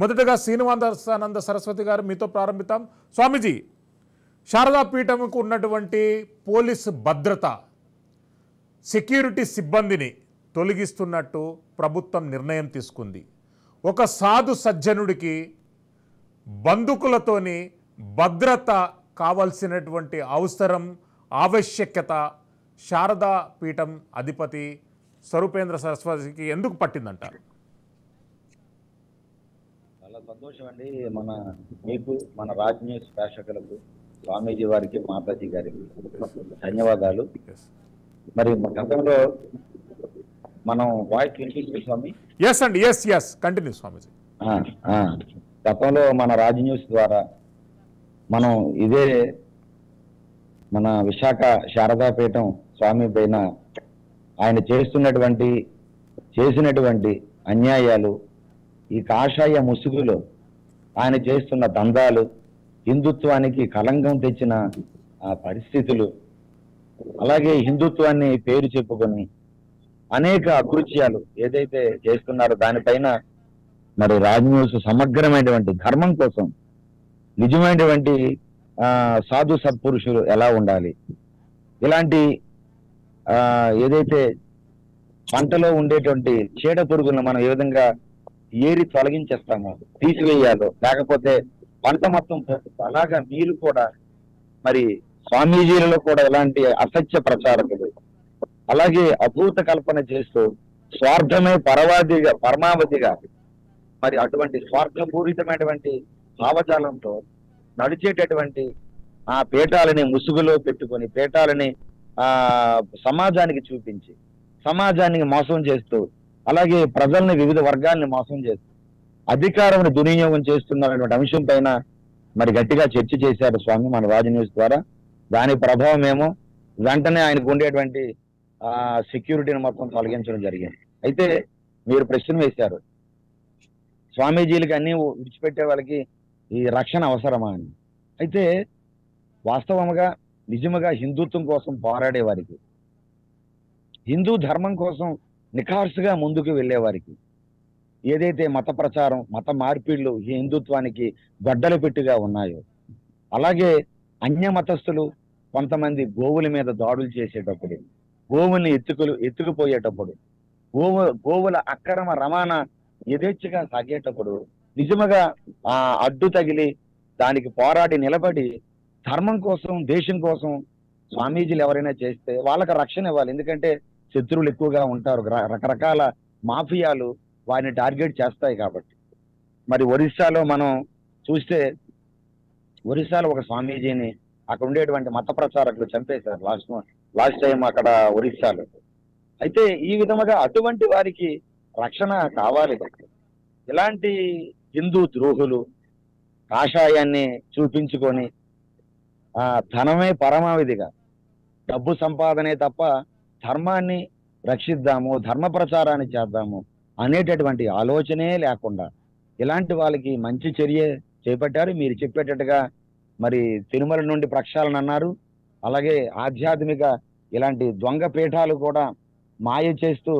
మొదటగా శ్రీనివాసానంద సరస్వతి గారు మీతో ప్రారంభిద్దాం. స్వామీజీ, శారదా పీఠంకు ఉన్నటువంటి పోలీసు భద్రత, సెక్యూరిటీ సిబ్బందిని తొలగిస్తున్నట్టు ప్రభుత్వం నిర్ణయం తీసుకుంది. ఒక సాధు సజ్జనుడికి బందుకులతోని భద్రత కావాల్సినటువంటి అవసరం, ఆవశ్యకత శారదా పీఠం అధిపతి స్వరూపేంద్ర సరస్వతికి ఎందుకు పట్టిందంటారు? చాలా సంతోషం అండి. మీకు మన రాజ్ న్యూస్ ప్రేక్షకులకు, స్వామీజీ వారికి, మాతాజీ గారికి ధన్యవాదాలు. మరి గతంలో మనం వాయిస్ వినిపిస్తుంది స్వామి? ఎస్ అండి, ఎస్ కంటిన్యూ స్వామీజీ. గతంలో మన రాజ్ న్యూస్ ద్వారా మనం ఇదే మన విశాఖ శారదాపీఠం స్వామి పైన ఆయన చేసినటువంటి అన్యాయాలు, ఈ కాషాయ ముసుగులో ఆయన చేస్తున్న దందాలు, హిందుత్వానికి కలంకం తెచ్చిన ఆ పరిస్థితులు, అలాగే హిందుత్వాన్ని పేరు చెప్పుకొని అనేక అకృత్యాలు ఏదైతే చేస్తున్నారో దానిపైన మరి రాజ్ న్యూస్ సమగ్రమైనటువంటి ధర్మం కోసం, నిజమైనటువంటి సాధు సత్పురుషులు ఎలా ఉండాలి, ఇలాంటి ఏదైతే పంటలో ఉండేటువంటి చీడ పురుగులను మనం ఏ విధంగా ఏరి తొలగించేస్తామో, తీసివేయాలో, లేకపోతే పంట మొత్తం అలాగా మీరు కూడా మరి స్వామీజీలలో కూడా ఇలాంటి అసత్య ప్రచారకులు, అలాగే అభూత కల్పన చేస్తూ స్వార్థమే పరమావధిగా మరి అటువంటి స్వార్థపూరితమైనటువంటి భావజాలంతో నడిచేటటువంటి ఆ పీఠాలని ముసుగులో పెట్టుకొని, పీఠాలని సమాజానికి చూపించి, సమాజానికి మోసం చేస్తూ, అలాగే ప్రజల్ని, వివిధ వర్గాల్ని మోసం చేస్తూ అధికారం దుర్వినియోగం చేస్తున్నటువంటి అంశం పైన మరి గట్టిగా చర్చ చేశారు స్వామి మన రాజ్ న్యూస్ ద్వారా. దాని ప్రభావం ఏమో వెంటనే ఆయనకు ఉండేటువంటి సెక్యూరిటీని మొత్తం తొలగించడం జరిగింది. అయితే మీరు ప్రశ్న వేశారు, స్వామీజీలకి అన్ని విడిచిపెట్టే వాళ్ళకి ఈ రక్షణ అవసరమా అని. అయితే వాస్తవంగా నిజముగా హిందుత్వం కోసం పోరాడే వారికి, హిందూ ధర్మం కోసం నిఖార్సుగా ముందుకు వెళ్ళే వారికి, ఏదైతే మత ప్రచారం, మత మార్పిళ్లు హిందుత్వానికి గొడ్డలు పెట్టుగా ఉన్నాయో, అలాగే అన్య మతస్థులు కొంతమంది గోవుల మీద దాడులు చేసేటప్పుడు, గోవుల్ని ఎత్తుకుపోయేటప్పుడు, గోవుల అక్రమ రవాణా యథేచ్ఛగా సాగేటప్పుడు నిజముగా అడ్డు తగిలి దానికి పోరాడి నిలబడి ధర్మం కోసం, దేశం కోసం స్వామీజీలు ఎవరైనా చేస్తే వాళ్ళకి రక్షణ ఇవ్వాలి. ఎందుకంటే శత్రువులు ఎక్కువగా ఉంటారు, రకరకాల మాఫియాలు వారిని టార్గెట్ చేస్తాయి కాబట్టి. మరి ఒరిస్సాలో మనం చూస్తే, ఒరిస్సాలో ఒక స్వామీజీని అక్కడ ఉండేటువంటి మత ప్రచారకులు చంపేశారు లాస్ట్ టైం అక్కడ ఒరిస్సాలో. అయితే ఈ విధముగా అటువంటి వారికి రక్షణ కావాలి. ఇలాంటి హిందూ ద్రోహులు కాషాయాన్ని చూపించుకొని ధనమే పరమావధిగా, డబ్బు సంపాదనే తప్ప ధర్మాన్ని రక్షిద్దాము, ధర్మ ప్రచారాన్ని చేద్దాము అనేటటువంటి ఆలోచనే లేకుండా ఇలాంటి వాళ్ళకి మంచి చర్య చేపట్టారు. మీరు చెప్పేటట్టుగా మరి తిరుమల నుండి ప్రక్షాళన అన్నారు. అలాగే ఆధ్యాత్మిక ఇలాంటి దొంగ పీఠాలు కూడా మాయ చేస్తూ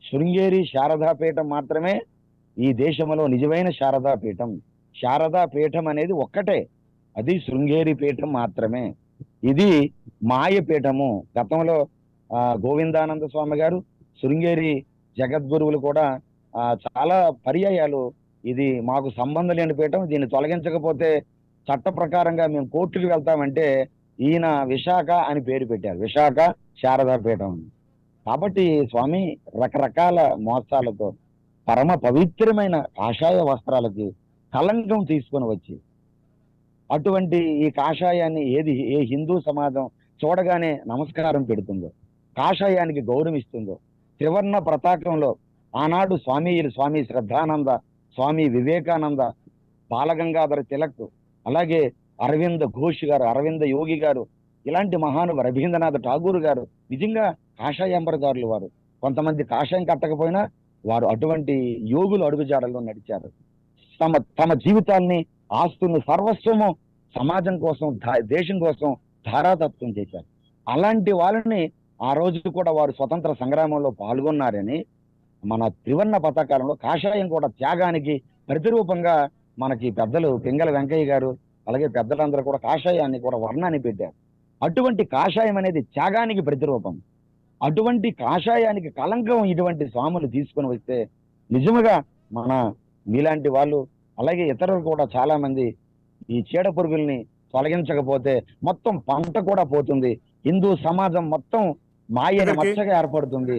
శృంగేరి శారదాపీఠం మాత్రమే ఈ దేశంలో నిజమైన శారదాపీఠం. శారదాపీఠం అనేది ఒక్కటే, అది శృంగేరి పీఠం మాత్రమే. ఇది మాయ పీఠము. గతంలో గోవిందానంద స్వామి గారు, శృంగేరి జగద్గురువులు కూడా చాలా పర్యాయాలు ఇది మాకు సంబంధం లేని పీఠం, దీన్ని తొలగించకపోతే చట్ట ప్రకారంగా మేము కోర్టుకు వెళ్తామంటే ఈయన విశాఖ అని పేరు పెట్టారు, విశాఖ శారదాపీఠం. కాబట్టి స్వామి రకరకాల మోసాలతో పరమ పవిత్రమైన కాషాయ వస్త్రాలకి కలంకం తీసుకొని వచ్చి, అటువంటి ఈ కాషాయాన్ని ఏ హిందూ సమాజం చూడగానే నమస్కారం పెడుతుందో, కాషాయానికి గౌరవిస్తుందో, త్రివర్ణ పతాకంలో ఆనాడు స్వామి శ్రద్ధానంద, స్వామి వివేకానంద, బాలగంగాధర తిలక్, అలాగే అరవింద ఘోష్ గారు, అరవింద యోగి గారు, ఇలాంటి మహానుభావులు, రవీంద్రనాథ్ ఠాగూర్ గారు నిజంగా కాషాయంబరదారులు. వారు కొంతమంది కాషాయం కట్టకపోయినా వారు అటువంటి యోగులు అడుగుజాడల్లో నడిచారు. తమ జీవితాల్ని, ఆస్తుల్ని, సర్వస్వము సమాజం కోసం, దేశం కోసం ధారాతత్వం చేశారు. అలాంటి వాళ్ళని ఆ రోజు కూడా వారు స్వతంత్ర సంగ్రామంలో పాల్గొన్నారని మన త్రివర్ణ పతాకాలంలో కాషాయం కూడా త్యాగానికి, ప్రతిరూపంగా మనకి పెద్దలు పింగళ వెంకయ్య గారు అలాగే పెద్దలందరూ కూడా కాషాయాన్ని కూడా వర్ణాన్ని పెట్టారు. అటువంటి కాషాయం అనేది త్యాగానికి ప్రతిరూపం. అటువంటి కాషాయానికి కలంకం ఇటువంటి స్వాములు తీసుకొని వస్తే నిజముగా మన మీలాంటి వాళ్ళు అలాగే ఇతరులు కూడా చాలా మంది ఈ చీడ పురుగుల్ని తొలగించకపోతే మొత్తం పంట కూడా పోతుంది. హిందూ సమాజం మొత్తం మాయని మచ్చగా ఏర్పడుతుంది.